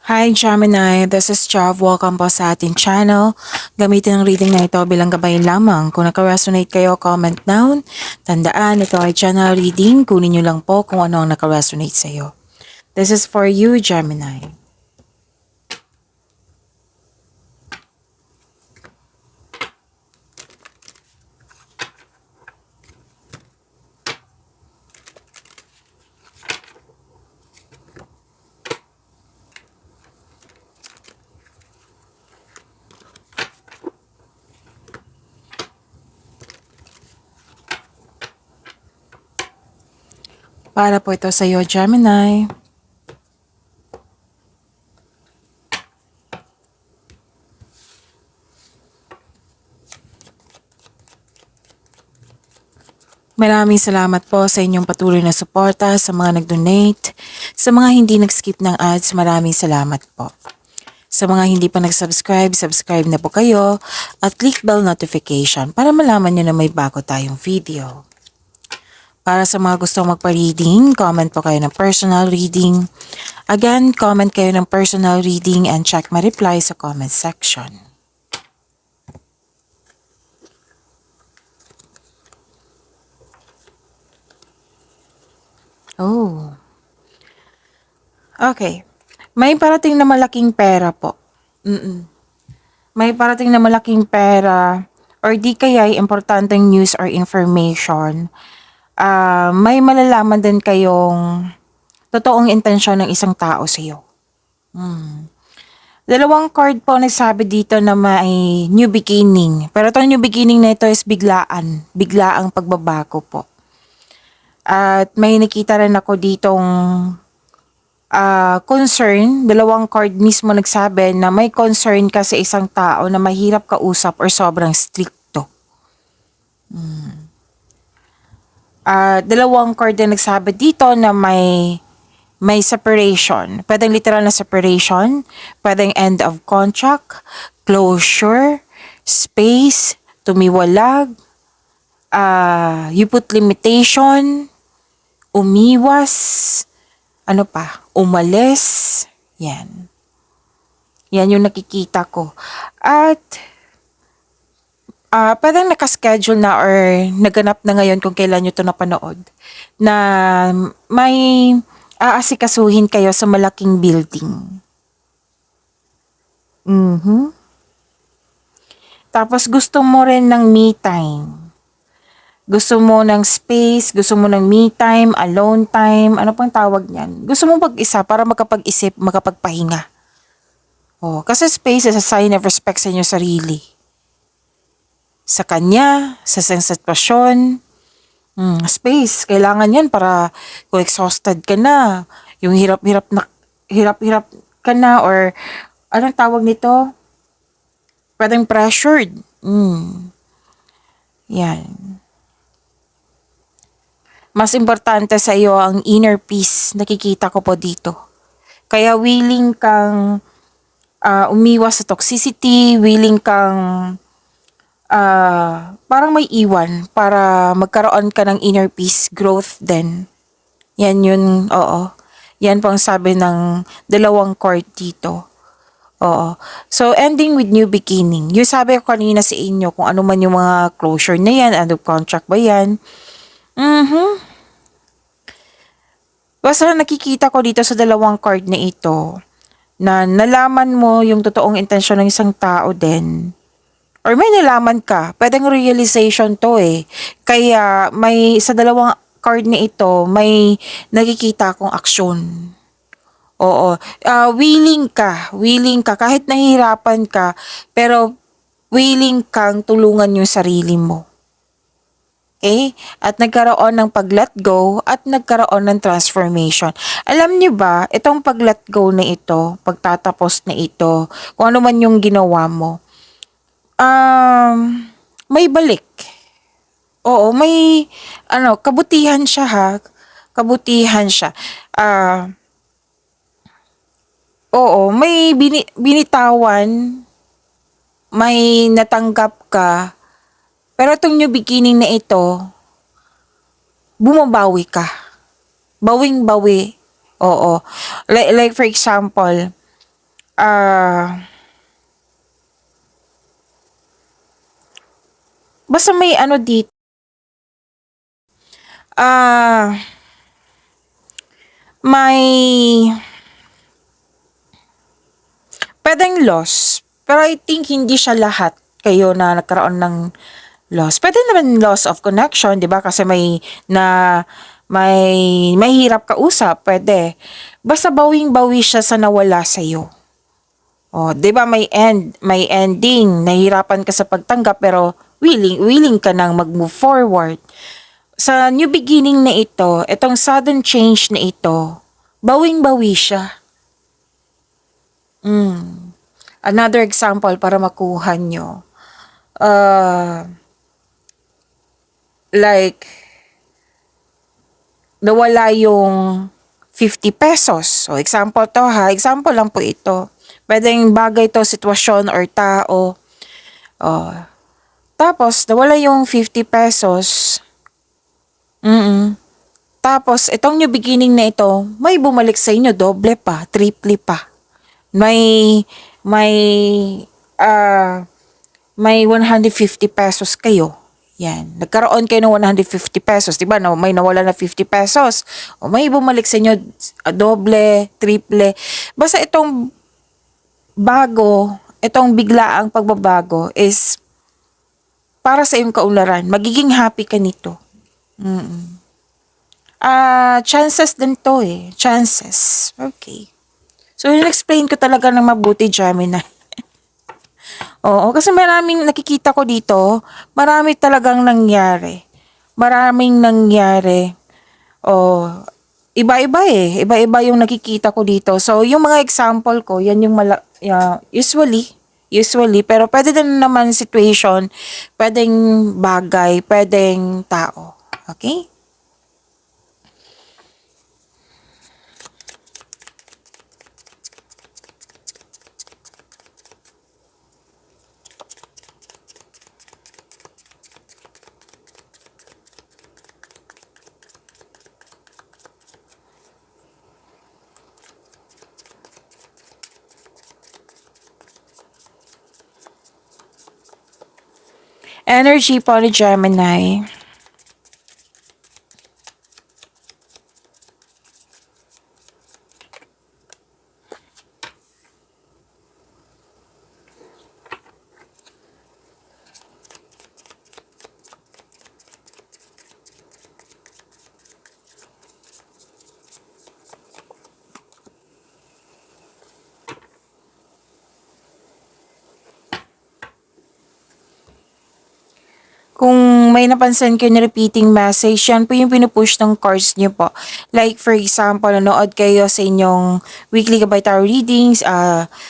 Hi Gemini, this is Jav. Welcome po sa ating channel. Gamitin ang reading na ito bilang gabay lamang. Kung naka-resonate kayo, comment down. Tandaan, ito ay general reading. Kunin nyo lang po kung ano ang naka-resonate sa iyo. This is for you, Gemini. Para po ito sa iyo, Gemini. Maraming salamat po sa inyong patuloy na suporta, sa mga nag-donate, sa mga hindi nag-skip ng ads, maraming salamat po. Sa mga hindi pa nag-subscribe, subscribe na po kayo at click bell notification para malaman nyo na may bago tayong video. Para sa mga gustong magpa-reading, comment po kayo ng personal reading. Again, comment kayo ng personal reading and check my reply sa comment section. Oh. Okay. May parating na malaking pera po. May parating na malaking pera or di kaya importanteng news or information. May malalaman din kayong totoong intensyon ng isang tao sa iyo. Dalawang card po nagsabi dito na may new beginning. Pero itong new beginning na ito is biglaan. Biglaang pagbabago po. At may nakita rin ako ditong concern. Dalawang card mismo nagsabi na may concern ka sa isang tao na mahirap kausap or sobrang stricto. Dalawang card din nagsabi dito na may separation. Pwedeng literal na separation, pwedeng end of contract, closure, space, tumiwalag, you put limitation, umiwas, umalis, yan. Yan yung nakikita ko. At pwedeng nakaschedule na or naganap na ngayon kung kailan nyo ito napanood na may aasikasuhin kayo sa malaking building. Tapos gusto mo rin ng me time. Gusto mo ng space, gusto mo ng me time, alone time, ano pang tawag niyan? Gusto mo mag-isa para makapag-isip, makapagpahinga. Kasi space is a sign of respect sa inyong sarili. Sa kanya, sa sitwasyon. Space, kailangan yan para kung exhausted ka na, yung hirap-hirap ka na or anong tawag nito? Pwedeng pressured. Yan. Mas importante sa iyo ang inner peace, nakikita ko po dito. Kaya willing kang umiwas sa toxicity, willing kang parang may iwan para magkaroon ka ng inner peace, growth din. Yan yun, oo. Yan po ang sabi ng dalawang card dito. Oo. So, ending with new beginning. Yung sabi ko kanina sa inyo, kung ano man yung mga closure na yan, end of contract ba yan? Basta nakikita ko dito sa dalawang card na ito, na nalaman mo yung totoong intensyon ng isang tao din. Or may nalaman ka, pwedeng realization to eh. Kaya may sa dalawang card na ito, may nakikita akong aksyon. Oo. Willing ka, kahit nahihirapan ka, pero willing kang tulungan yung sarili mo. Okay? At nagkaroon ng pag-let go at nagkaroon ng transformation. Alam niyo ba, itong pag-let go na ito, pagtatapos na ito, kung ano man yung ginawa mo, may balik. Oo, may kabutihan siya ha. Kabutihan siya. Oo, may binitawan, may natanggap ka, pero itong new beginning na ito, bumabawi ka. Bawing-bawi. Oo. Like for example, ah, basta may ano dito, ah, may pwedeng loss. Pero I think hindi siya lahat kayo na nagkaroon ng loss. Pwede naman loss of connection, 'di ba? Kasi may hirap kausap, pwede. Basta bawing-bawi siya sa nawala sa iyo. Oh, 'di ba may ending. Nahirapan ka sa pagtanggap pero willing ka nang mag-move forward. Sa new beginning na ito, itong sudden change na ito, bawing-bawi siya. Another example para makuha nyo. Like, nawala yung 50 pesos. So, example to ha. Example lang po ito. Pwedeng bagay to, sitwasyon or tao. Oh. Tapos, nawala yung 50 pesos. Tapos, itong new beginning na ito, may bumalik sa inyo, doble pa, triple pa. May, ah, may 150 pesos kayo. Yan. Nagkaroon kayo ng 150 pesos. Diba? May nawala na 50 pesos. O may bumalik sa inyo doble, triple. Basta itong itong biglaang pagbabago is para sa iyong kaunlaran. Magiging happy ka nito. Chances din to eh. Chances. Okay. So, in-explain ko talaga ng mabuti, Gemini. Oo, kasi maraming nakikita ko dito, marami talagang nangyari. Maraming nangyari. Oh, iba-iba eh. Iba-iba yung nakikita ko dito. So, yung mga example ko, yan yung usually, pero pwede din naman situation, pwedeng bagay, pwedeng tao. Okay? Energy po ni Gemini. Kung may napansin kayo na repeating message, yan po yung pinupush ng cards niyo po. Like for example, nanood kayo sa inyong weekly Gabay Tarot readings,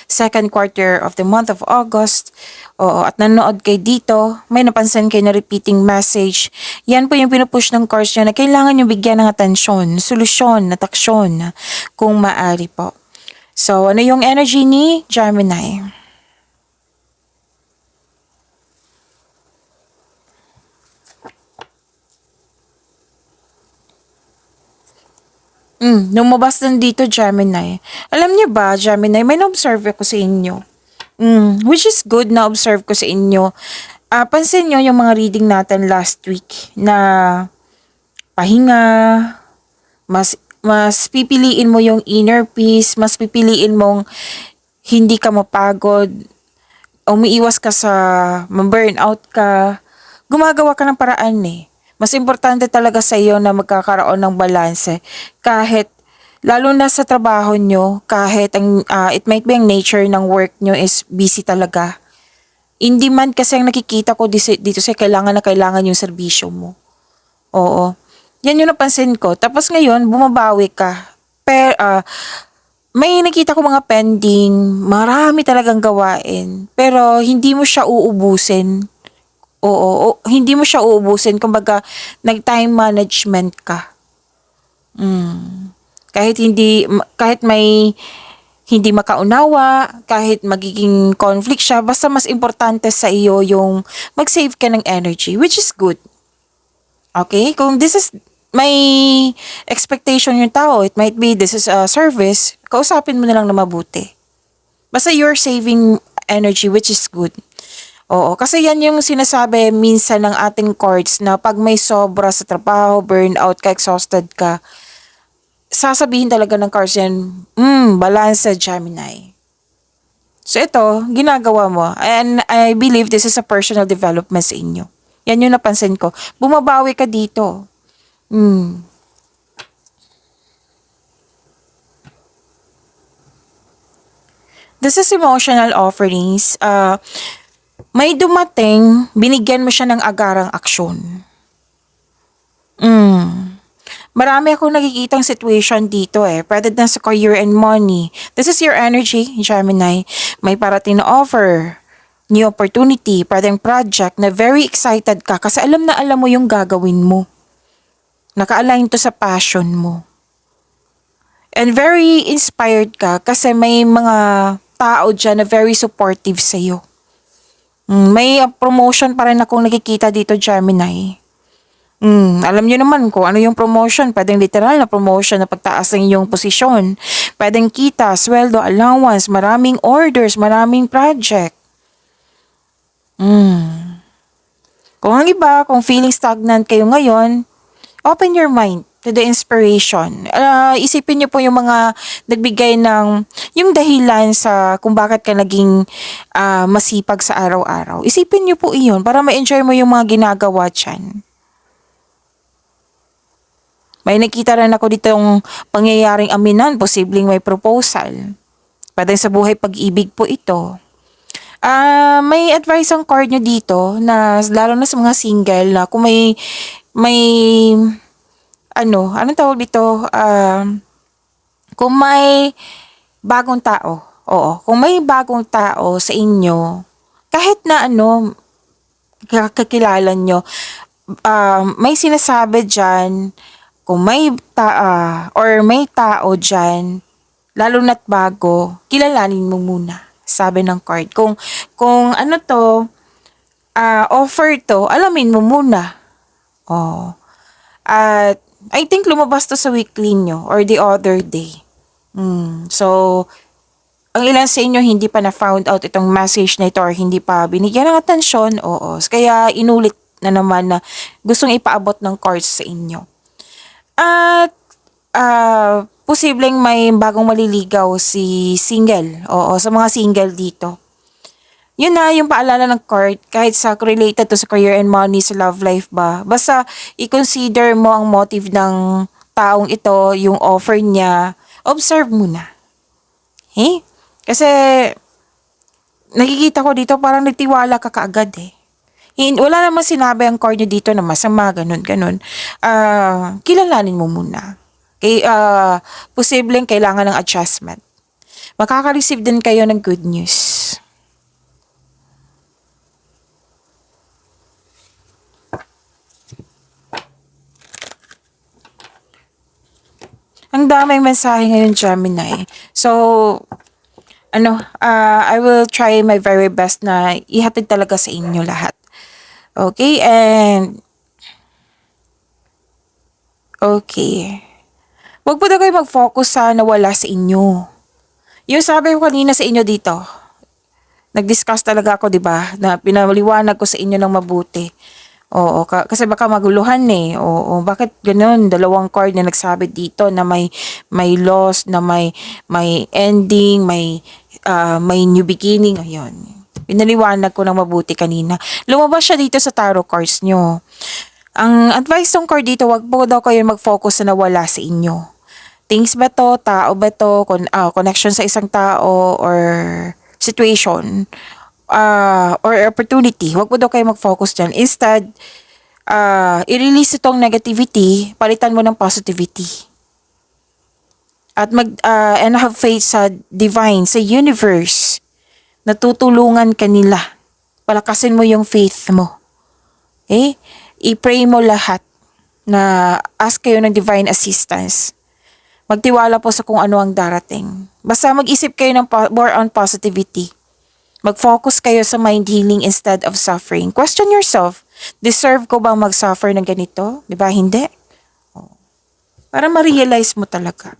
second quarter of the month of August, at nanood kayo dito, may napansin kayo na repeating message. Yan po yung pinupush ng cards niyo na kailangan nyo bigyan ng atensyon, solusyon, nataksyon, kung maaari po. So, ano yung energy ni Gemini? Lumabas din dito, Gemini. Alam niyo ba, Gemini, may na-observe ako sa inyo. Which is good na observe ko sa inyo. Pansin niyo yung mga reading natin last week na pahinga, mas pipiliin mo yung inner peace, mas pipiliin mong hindi ka mapagod, umiiwas ka sa ma-burnout ka, gumagawa ka ng paraan eh. Mas importante talaga sa iyo na magkakaroon ng balanse. Kahit, lalo na sa trabaho nyo, kahit it might be ang nature ng work nyo is busy talaga. Hindi man kasi ang nakikita ko dito sa kailangan na kailangan yung serbisyo mo. Oo. Yan yung napansin ko. Tapos ngayon, bumabawi ka. May nakita ko mga pending, marami talagang gawain. Pero hindi mo siya uubusin. Oo, hindi mo siya uubusin. Kumbaga, nag-time management ka. Kahit may hindi makaunawa, kahit magiging conflict siya, basta mas importante sa iyo yung mag-save ka ng energy, which is good. Okay? Kung may expectation yung tao, it might be this is a service, kausapin mo na lang na mabuti. Basta you're saving energy, which is good. Oo, kasi yan yung sinasabi minsan ng ating cards na pag may sobra sa trabaho, burnout ka, exhausted ka, sasabihin talaga ng cards yan, balance sa Gemini. So ito, ginagawa mo. And I believe this is a personal development sa inyo. Yan yung napansin ko. Bumabawi ka dito. This is emotional offerings. May dumating, binigyan mo siya ng agarang aksyon. Marami akong nakikitang situation dito eh. Pwede na sa career and money. This is your energy, Gemini. May parating na offer, new opportunity, pwedeng project na very excited ka kasi alam na alam mo yung gagawin mo. Naka-align to sa passion mo. And very inspired ka kasi may mga tao dyan na very supportive sa'yo. May promotion pa rin akong nakikita dito, Gemini. Alam niyo naman kung ano yung promotion. Pwedeng literal na promotion na pagtaas ng inyong posisyon. Pwedeng kita, sweldo, allowance, maraming orders, maraming project. Kung ang iba, kung feeling stagnant kayo ngayon, open your mind to the inspiration. Isipin niyo po yung mga nagbigay ng yung dahilan sa kung bakit ka naging masipag sa araw-araw. Isipin niyo po iyon para ma-enjoy mo yung mga ginagawa dyan. May nakita rin ako ditong pangyayaring aminan, posibleng may proposal. Pwede sa buhay pag-ibig po ito. May advice ang card nyo dito na lalo na sa mga single na kung may anong tawag dito? Kung may bagong tao, kung may bagong tao sa inyo, kahit na kakilala nyo, may sinasabi dyan, kung may may tao dyan, lalo na't bago, kilalanin mo muna, sabi ng card. Kung offer to, alamin mo muna. At I think lumabas to sa weekly nyo or the other day. So, ang ilan sa inyo hindi pa na-found out itong message na ito or hindi pa binigyan ng atensyon, kaya inulit na naman na gustong ipaabot ng cards sa inyo. At posibleng may bagong maliligaw si single. Sa mga single dito. Yun na yung paalala ng card kahit sa related to sa career and money, sa love life ba. Basta i-consider mo ang motive ng taong ito, yung offer niya. Observe muna. Okay? Kasi nakikita ko dito parang nagtiwala ka kaagad eh. Wala naman sinabi ang card nyo dito na masama, ganun. Kilalanin mo muna. Posibleng kailangan ng adjustment. Makaka-receive din kayo ng good news. Ang daming mensahe ngayon, Gemini. So, I will try my very best na ihatid talaga sa inyo lahat. Okay, and okay. Huwag po na kayo mag-focus sa nawala sa inyo. Yung sabi ko kanina sa inyo dito, nag-discuss talaga ako, di ba? Na pinaliwanag ko sa inyo ng mabuti. Kasi baka maguluhan eh. Bakit ganun? Dalawang card na nagsabi dito na may loss, na may ending, may new beginning. Ayun. Pinaliwanag ko ng mabuti kanina. Lumabas siya dito sa tarot cards nyo. Ang advice ng card dito, wag po daw kayo mag-focus na nawala sa inyo. Things ba to? Tao ba to? Connection sa isang tao or situation or opportunity. Wag po daw kayo mag-focus dyan. Instead, i-release itong negativity, palitan mo ng positivity. At and have faith sa divine, sa universe. Natutulungan ka nila. Palakasin mo yung faith mo. Okay? I-pray mo lahat na ask kayo ng divine assistance. Magtiwala po sa kung ano ang darating. Basta mag-isip kayo ng more on positivity. Mag-focus kayo sa mind healing instead of suffering. Question yourself, deserve ko bang mag-suffer ng ganito? Diba? Hindi. Para ma-realize mo talaga.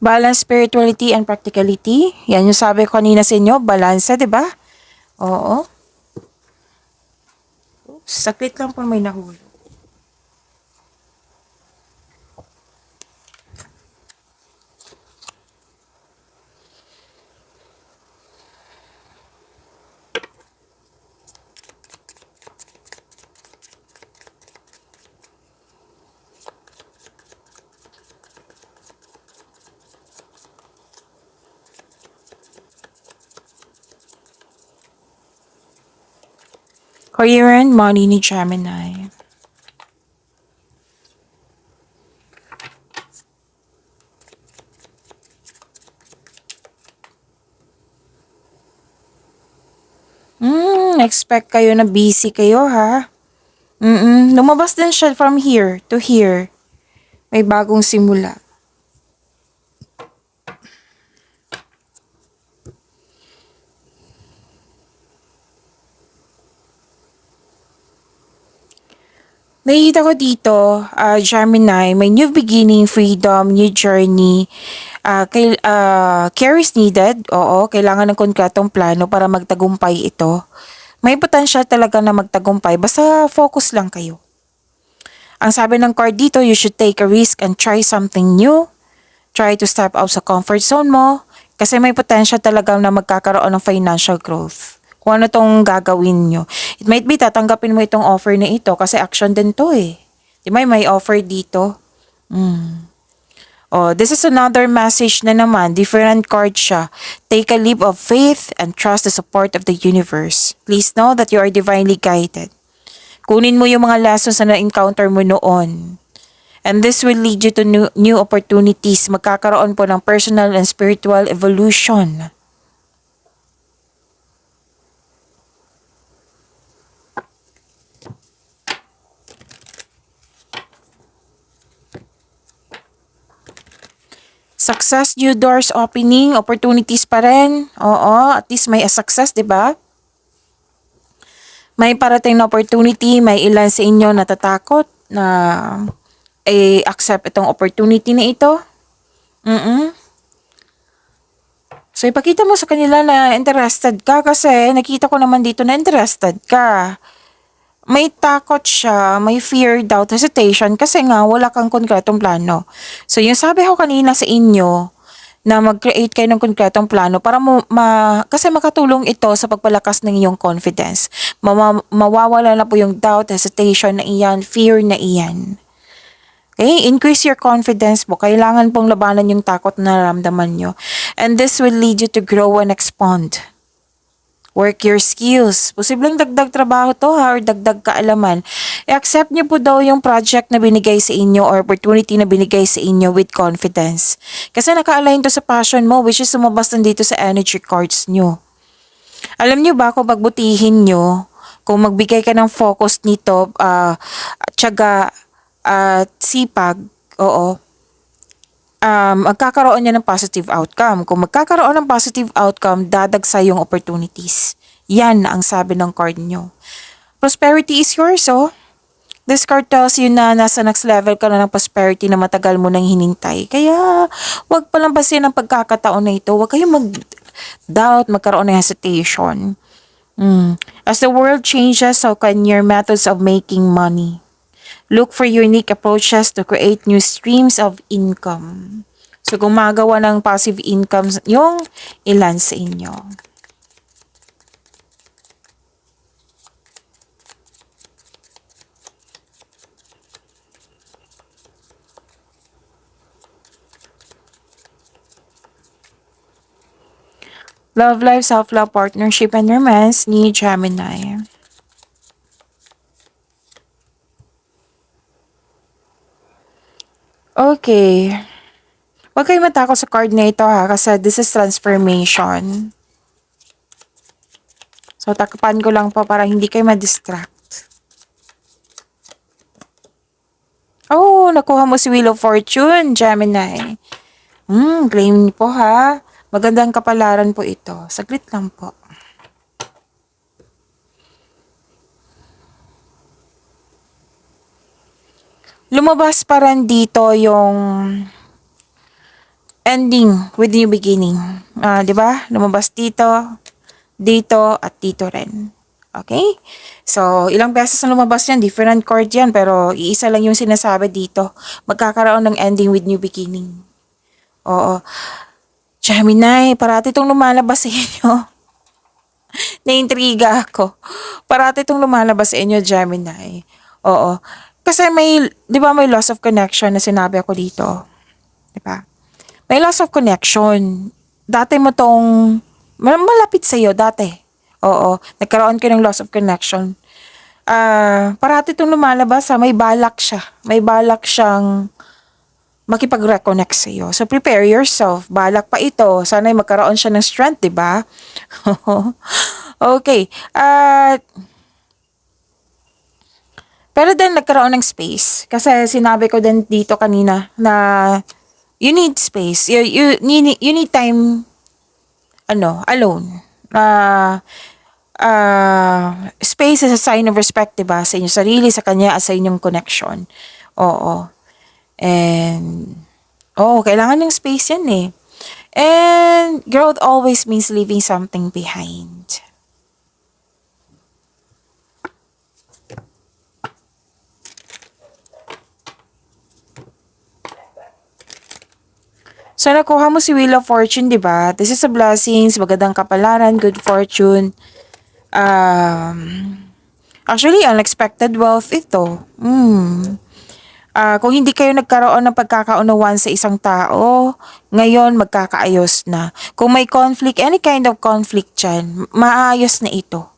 Balance spirituality and practicality. Yan yung sabi ko kanina sa inyo, balansa, di ba? Oo. Saklit lang po may nahulog. Career and money ni Gemini. Expect kayo na busy kayo ha. Lumabas din siya from here to here. May bagong simula. Nakikita ko dito, Gemini, may new beginning, freedom, new journey. Care is needed. Oo, kailangan ng konkretong plano para magtagumpay ito. May potential talaga na magtagumpay. Basta focus lang kayo. Ang sabi ng card dito, you should take a risk and try something new. Try to step out sa comfort zone mo. Kasi may potential talaga na magkakaroon ng financial growth. Kung ano tong gagawin nyo. It might be tatanggapin mo itong offer na ito kasi action din to eh. Di ba may offer dito? Oh, this is another message na naman. Different card siya. Take a leap of faith and trust the support of the universe. Please know that you are divinely guided. Kunin mo yung mga lessons na na-encounter mo noon. And this will lead you to new opportunities. Magkakaroon po ng personal and spiritual evolution. Success, new doors opening, opportunities pa rin. Oo, at least may a success, di ba? May parating na opportunity, may ilan sa inyo natatakot na accept itong opportunity na ito. So, ipakita mo sa kanila na interested ka kasi nakita ko naman dito na interested ka. May takot siya, may fear, doubt, hesitation kasi nga wala kang konkretong plano. So, yung sabi ko kanina sa inyo na mag-create kayo ng konkretong plano para kasi makatulong ito sa pagpalakas ng iyong confidence. Mawawala na po yung doubt, hesitation na iyan, fear na iyan. Okay? Increase your confidence po. Kailangan pong labanan yung takot na nararamdaman nyo. And this will lead you to grow and expand. Work your skills. Posibleng dagdag trabaho to ha, or dagdag kaalaman. I-accept niyo po daw yung project na binigay sa inyo or opportunity na binigay sa inyo with confidence. Kasi naka-align to sa passion mo, which is sumabas dito sa energy cards nyo. Alam niyo ba kung pagbutihin nyo, kung magbigay ka ng focus nito, tiyaga at sipag, oo, magkakaroon niya ng positive outcome. Kung magkakaroon ng positive outcome, dadagsa yung opportunities. Yan ang sabi ng card nyo. Prosperity is yours, oh. This card tells you na nasa next level ka na ng prosperity na matagal mo nang hinintay. Kaya, wag palampasin ang pagkakataon na ito. Wag kayong mag-doubt, magkaroon ng hesitation. As the world changes, so can your methods of making money. Look for unique approaches to create new streams of income. So, gumagawa ng passive income yung ilan sa inyo. Love life, self-love, partnership, and romance ni Gemini. Okay. Huwag kayo matakot sa card na ito ha, kasi this is transformation. So, takpan ko lang po para hindi kayo ma-distract. Oh, nakuha mo si Wheel of Fortune, Gemini. Claim niyo po ha. Magandang kapalaran po ito. Saglit lang po. Lumabas pa rin dito yung ending with new beginning. 'Di ba? Lumabas dito, dito, at dito rin. Okay? So, ilang beses na lumabas yan, different card yan, pero iisa lang yung sinasabi dito. Magkakaroon ng ending with new beginning. Oo. Gemini, parati itong lumalabas sa inyo. Naintriga ako. Parati itong lumalabas sa inyo, Gemini. Oo. Kasi may, di ba may loss of connection na sinabi ako dito? Di ba? May loss of connection. Dati mo tong, malapit sa'yo, dati. Oo. Nagkaroon ka ng loss of connection. Parati itong lumalabas, may balak siya. May balak siyang makipag-reconnect sa'yo. So, prepare yourself. Balak pa ito. Sana'y magkaroon siya ng strength, di ba? Okay. Pero then, nagkaroon ng space. Kasi sinabi ko din dito kanina na you need space. You need time, alone. Space is a sign of respect, diba? Sa inyong sarili, sa kanya, at sa inyong connection. Oo. And, kailangan ng space yan eh. And, growth always means leaving something behind. So, nakuha mo si Wheel of Fortune, di ba? This is a blessings, magandang kapalaran, good fortune. Actually, unexpected wealth ito. Kung hindi kayo nagkaroon ng pagkakaunawaan sa isang tao, ngayon magkakaayos na. Kung may conflict, any kind of conflict dyan, maayos na ito.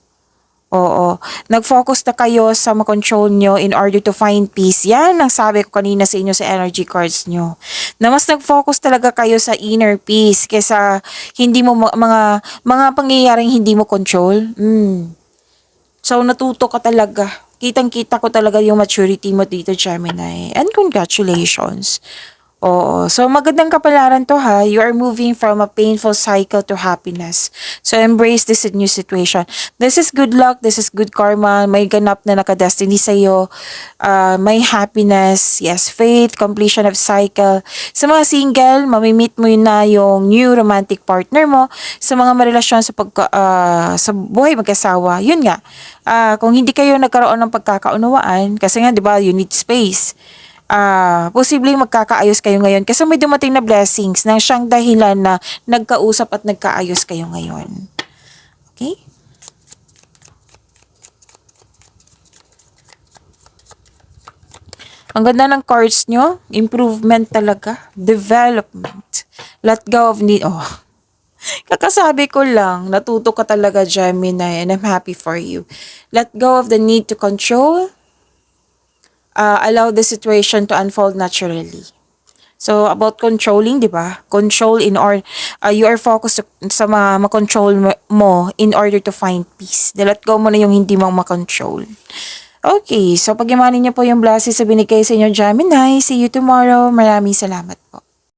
Oo. Nag-focus na kayo sa makontrol nyo in order to find peace. Yan ang sabi ko kanina sa inyo sa energy cards nyo. Na mas nag-focus talaga kayo sa inner peace kaysa hindi mo mga pangyayaring hindi mo control. So, natuto ka talaga. Kitang-kita ko talaga yung maturity mo dito, Gemini. And congratulations. Oo. So, magandang kapalaran to ha. You are moving from a painful cycle to happiness. So, embrace this new situation. This is good luck. This is good karma. May ganap na nakadestiny sa'yo. May happiness. Yes, faith. Completion of cycle. Sa mga single, mamimit mo yun na yung new romantic partner mo. Sa mga marelasyon sa buhay mag-asawa, yun nga. Kung hindi kayo nagkaroon ng pagkakaunawaan, kasi nga, di ba, you need space. Posibleng magkakaayos kayo ngayon kasi may dumating na blessings na siyang dahilan na nagkausap at nagkaayos kayo ngayon. Okay? Ang ganda ng cards nyo. Improvement talaga. Development. Let go of need. Kakasabi ko lang, natuto ka talaga, Gemini, and I'm happy for you. Let go of the need to control. Allow the situation to unfold naturally. So, about controlling, di ba? Control you are focused sa makontrol mo in order to find peace. Let go mo na yung hindi mo makontrol. Okay, so pag-imanin niyo po yung blessings sa binigay sa inyo, Gemini. See you tomorrow. Maraming salamat po.